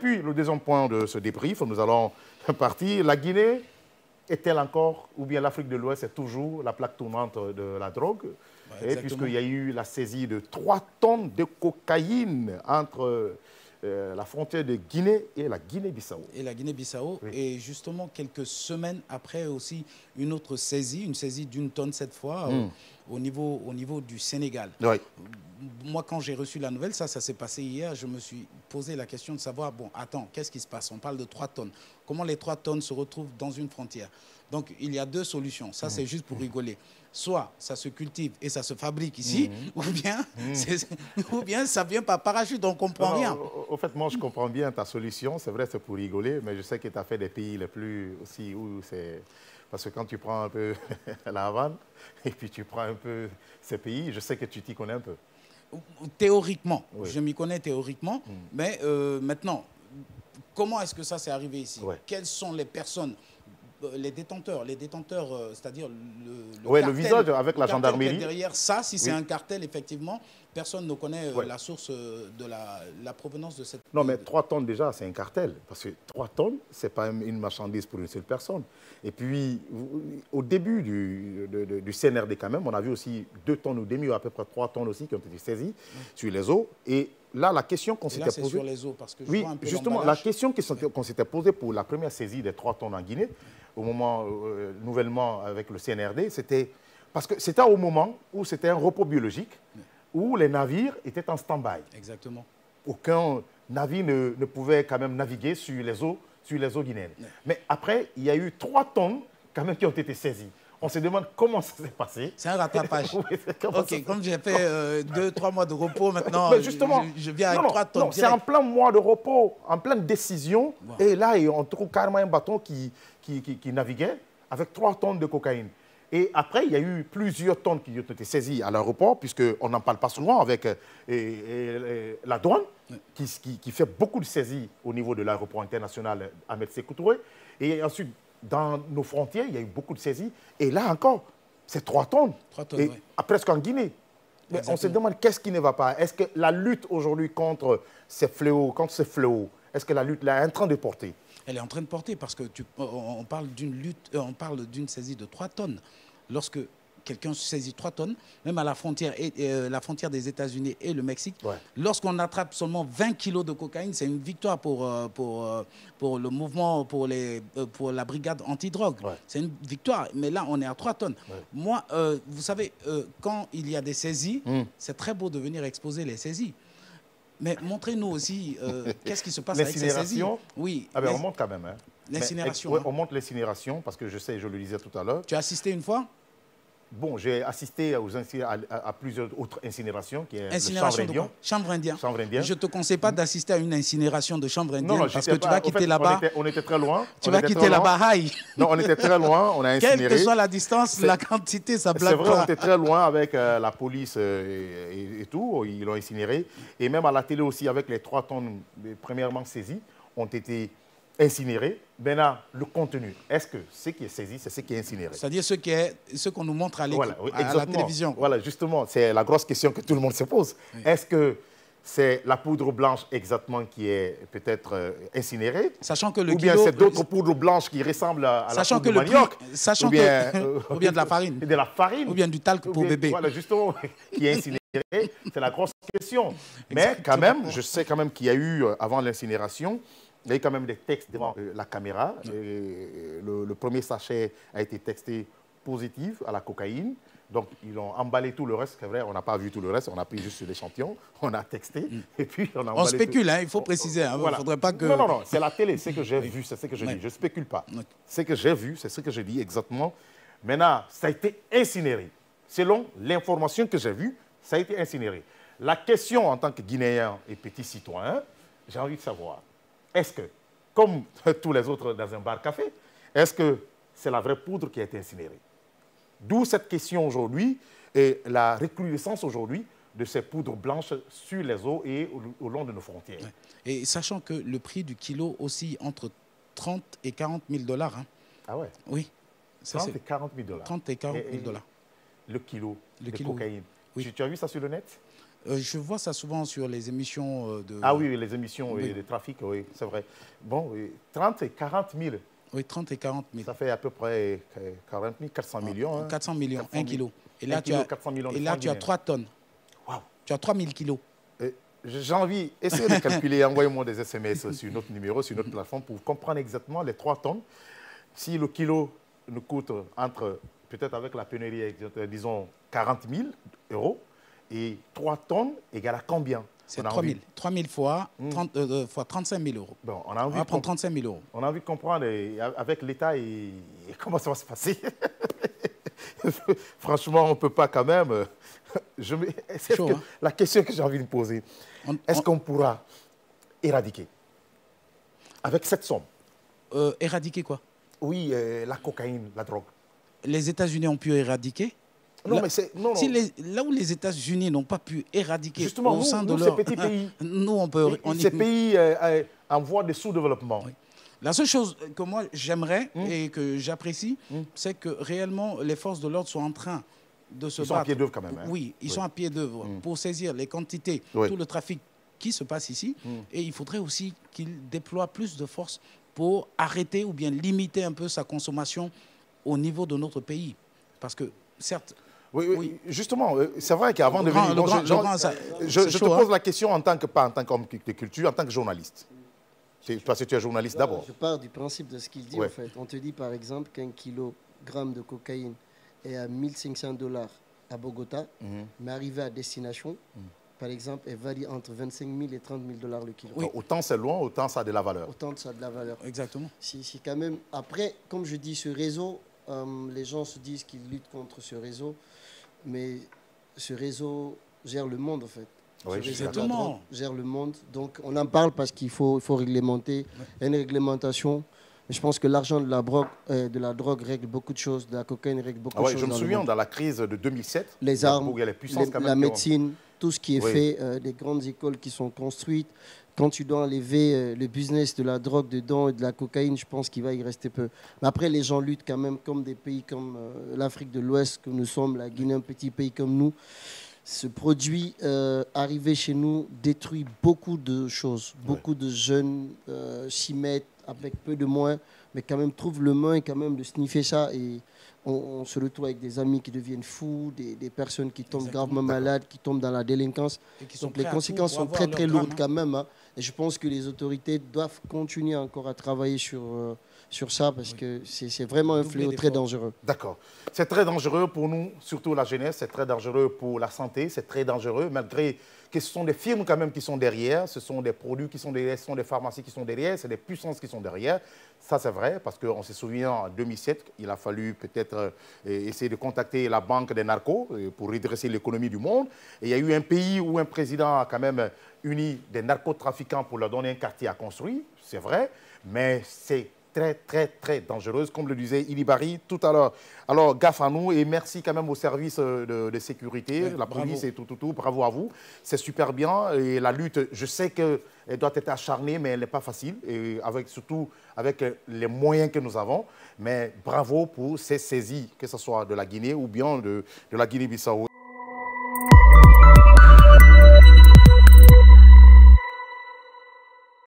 puis, le deuxième point de ce débrief, nous allons partir. La Guinée est-elle encore, ou bien l'Afrique de l'Ouest est toujours la plaque tournante de la drogue? Puisqu'il y a eu la saisie de 3 tonnes de cocaïne entre la frontière de Guinée et la Guinée-Bissau. Et la Guinée-Bissau. Oui. Et justement, quelques semaines après aussi, une autre saisie, une saisie d'1 tonne cette fois, au niveau du Sénégal. Oui. Moi, quand j'ai reçu la nouvelle, ça s'est passé hier, je me suis posé la question de savoir, bon, attends, qu'est-ce qui se passe? On parle de 3 tonnes. Comment les 3 tonnes se retrouvent dans une frontière? Donc, il y a 2 solutions. Ça, c'est juste pour rigoler. Soit ça se cultive et ça se fabrique ici, ou bien ça vient par parachute, on ne comprend rien. Au fait, moi, je comprends bien ta solution. C'est vrai, c'est pour rigoler, mais je sais que tu as fait des pays les plus aussi où c'est... Parce que quand tu prends un peu la Havane et puis tu prends un peu ces pays, je sais que tu t'y connais un peu. Théoriquement, oui. Je m'y connais théoriquement, mais maintenant, comment est-ce que ça s'est arrivé ici? Quelles sont les personnes, les détenteurs, c'est-à-dire le visage avec la gendarmerie. Derrière ça, si c'est un cartel, effectivement, personne ne connaît la source de la provenance de cette... Non, mais 3 tonnes déjà, c'est un cartel. Parce que 3 tonnes, ce n'est pas une marchandise pour une seule personne. Et puis, au début du CNRD quand même, on a vu aussi 2 tonnes ou demi, ou à peu près 3 tonnes aussi qui ont été saisies sur les eaux. Et là, la question qu'on s'était posée... sur les eaux, parce que je oui, vois un peu justement, la question qu'on s'était posée pour la première saisie des 3 tonnes en Guinée, au moment, nouvellement avec le CNRD, c'était... Parce que c'était au moment où c'était un repos biologique, où les navires étaient en stand-by. Exactement. Aucun navire ne pouvait quand même naviguer sur les eaux guinéennes. Mais après, il y a eu 3 tonnes quand même qui ont été saisies. On se demande comment ça s'est passé. C'est un rattrapage. Ok, comme j'ai fait 2-3 mois de repos, maintenant, justement, je viens avec 3 tonnes. Non, c'est en plein mois de repos, en pleine décision. Wow. Et là, on trouve carrément un bateau qui naviguait avec 3 tonnes de cocaïne. Et après, il y a eu plusieurs tonnes qui ont été saisies à l'aéroport, puisqu'on n'en parle pas souvent avec la douane, qui fait beaucoup de saisies au niveau de l'aéroport international Ahmed Sékou Touré. Et ensuite, dans nos frontières, il y a eu beaucoup de saisies. Et là encore, c'est 3 tonnes. 3 tonnes, et presque en Guinée. Mais on se demande qu'est-ce qui ne va pas. Est-ce que la lutte aujourd'hui contre ces fléaux, est-ce que la lutte là est en train de porter? Elle est en train de porter parce que on parle d'une lutte, on parle d'une saisie de 3 tonnes. Lorsque quelqu'un saisit 3 tonnes, même à la frontière, la frontière des États-Unis et le Mexique, lorsqu'on attrape seulement 20 kilos de cocaïne, c'est une victoire pour le mouvement, pour la brigade antidrogue. C'est une victoire. Mais là, on est à 3 tonnes. Moi, vous savez, quand il y a des saisies, c'est très beau de venir exposer les saisies. Mais montrez-nous aussi qu'est-ce qui se passe avec ces saisies. Oui. Ah ben, on monte quand même. Hein. L'incinération. On monte l'incinération parce que je sais, je le disais tout à l'heure. Tu as assisté une fois? Bon, j'ai assisté à plusieurs autres incinérations. Qui est incinération de quoi? Chanvre indien. Je ne te conseille pas d'assister à une incinération de chanvre indien parce que tu vas quitter là-bas. On était très loin. Tu vas quitter là-bas. Non, on était très loin. On a incinéré. Quelle que soit la distance, la quantité, ça blague pas. C'est vrai, on était très loin avec la police et tout. Ils l'ont incinéré. Et même à la télé aussi, avec les 3 tonnes premièrement saisies, ont été incinéré. Maintenant, le contenu, est-ce que ce qui est saisi, c'est ce qui est incinéré? C'est-à-dire ce qu'on nous montre à la télévision. Voilà, justement, c'est la grosse question que tout le monde se pose. Oui. Est-ce que c'est la poudre blanche exactement qui est peut-être incinérée? Sachant que le ou bien c'est d'autres poudres blanches qui ressemblent à la poudre de manioc? Ou bien de la farine. De la farine. Ou bien du talc pour bébé. Voilà, justement, qui est incinéré. C'est la grosse question. Mais quand même, je sais quand même qu'il y a eu, avant l'incinération, il y a eu quand même des textes devant la caméra. Le premier sachet a été texté positif à la cocaïne. Donc, ils ont emballé tout le reste. C'est vrai, on n'a pas vu tout le reste. On a pris juste l'échantillon. On a texté. Et puis, on a emballé. On spécule, hein, il faut préciser. Hein, voilà. Faudrait pas que... Non. C'est la télé. C'est ce que j'ai vu. C'est ce que je dis. Je ne spécule pas. Ce que j'ai vu, c'est ce que je dis exactement. Maintenant, ça a été incinéré. Selon l'information que j'ai vue, ça a été incinéré. La question en tant que Guinéen et petit citoyen, j'ai envie de savoir. Est-ce que, comme tous les autres dans un bar-café, est-ce que c'est la vraie poudre qui a été incinérée? D'où cette question aujourd'hui et la recrudescence aujourd'hui de ces poudres blanches sur les eaux et au long de nos frontières. Et sachant que le prix du kilo oscille entre 30 et 40 000 $. Hein. Ah ouais? Oui. 30 et 40 000 $. 30 et 40 000 $. Le kilo de kilo, cocaïne. oui. Tu as vu ça sur le net? Je vois ça souvent sur les émissions de... Ah oui, les émissions de trafic, oui, c'est vrai. Bon, 30 et 40 000. Oui, 30 et 40 000. Ça fait à peu près 40 000, 400 millions. 400 millions, 1 kilo. Et là, tu as 3 tonnes. Wow. Tu as 3000 kilos. J'ai envie, essayez de calculer, envoyez-moi des SMS sur notre numéro, sur notre plateforme, pour comprendre exactement les 3 tonnes. Si le kilo nous coûte entre, peut-être avec la pénurie, disons 40 000 €, et 3 tonnes égale à combien? C'est 3 000. 3 000 fois, fois 35 000 €. Bon, on va prendre 35 000 €. On a envie de comprendre avec l'État et comment ça va se passer. Franchement, on ne peut pas quand même... La question que j'ai envie de poser, est-ce qu'on pourra éradiquer avec cette somme? Éradiquer quoi? Oui, la cocaïne, la drogue. Les États-Unis ont pu éradiquer? Non, là, mais c'est... Là où les États-Unis n'ont pas pu éradiquer... Justement, au sein de ces petits pays... nous, on peut... Ces pays en voie de sous-développement. Oui. La seule chose que moi, j'aimerais et que j'apprécie, c'est que réellement, les forces de l'ordre sont en train de se battre. Ils sont à pied d'œuvre quand même. Hein? Oui, ils sont à pied d'œuvre pour saisir les quantités, tout le trafic qui se passe ici. Et il faudrait aussi qu'ils déploient plus de force pour arrêter ou bien limiter un peu sa consommation au niveau de notre pays. Parce que, certes... Oui, justement, c'est vrai qu'avant de venir... Je te pose la question en tant que, pas en tant qu'homme de culture, en tant que journaliste. Parce que tu es journaliste d'abord. Je pars du principe de ce qu'il dit, en fait. On te dit, par exemple, qu'un kilogramme de cocaïne est à 1 500 $ à Bogota, mais arrivé à destination, par exemple, elle varie entre 25 000 et 30 000 $ le kilo. Oui. Autant c'est loin, autant ça a de la valeur. Autant ça a de la valeur. Exactement. Si quand même... Après, comme je dis, ce réseau, les gens se disent qu'ils luttent contre ce réseau, mais ce réseau gère le monde, en fait. Oui, exactement. Gère le monde. Donc, on en parle parce qu'il faut réglementer. Il y a une réglementation. Mais je pense que l'argent de la drogue règle beaucoup de choses. De la cocaïne règle beaucoup de choses. Je me souviens, dans la crise de 2007, les armes, la médecine, tout ce qui est fait, des grandes écoles qui sont construites. Quand tu dois enlever le business de la drogue dedans et de la cocaïne, je pense qu'il va y rester peu. Mais après, les gens luttent quand même comme des pays comme l'Afrique de l'Ouest, que nous sommes, la Guinée, un petit pays comme nous. Ce produit arrivé chez nous détruit beaucoup de choses. Beaucoup de jeunes s'y mettent avec peu de moyens, mais quand même trouvent le moyen quand même de sniffer ça. Et on se retrouve avec des amis qui deviennent fous, des personnes qui tombent gravement malades, qui tombent dans la délinquance. Donc les conséquences sont très très lourdes quand même. Hein. Et je pense que les autorités doivent continuer encore à travailler sur ça parce que c'est vraiment un fléau très dangereux. D'accord. C'est très dangereux pour nous, surtout la jeunesse, c'est très dangereux pour la santé, c'est très dangereux, malgré que ce sont des firmes quand même qui sont derrière, ce sont des produits qui sont derrière, ce sont des pharmacies qui sont derrière, c'est des puissances qui sont derrière. Ça, c'est vrai, parce qu'on se souvient, en 2007, il a fallu peut-être essayer de contacter la banque des narcos pour redresser l'économie du monde. Et il y a eu un pays où un président a quand même uni des narcotrafiquants pour leur donner un quartier à construire, c'est vrai, mais c'est très, très, très dangereuse, comme le disait Ilibari tout à l'heure. Alors, gaffe à nous et merci quand même aux services de sécurité, la police et tout, bravo à vous. C'est super bien et la lutte, je sais qu'elle doit être acharnée, mais elle n'est pas facile, et surtout avec les moyens que nous avons. Mais bravo pour ces saisies, que ce soit de la Guinée ou bien de la Guinée-Bissau.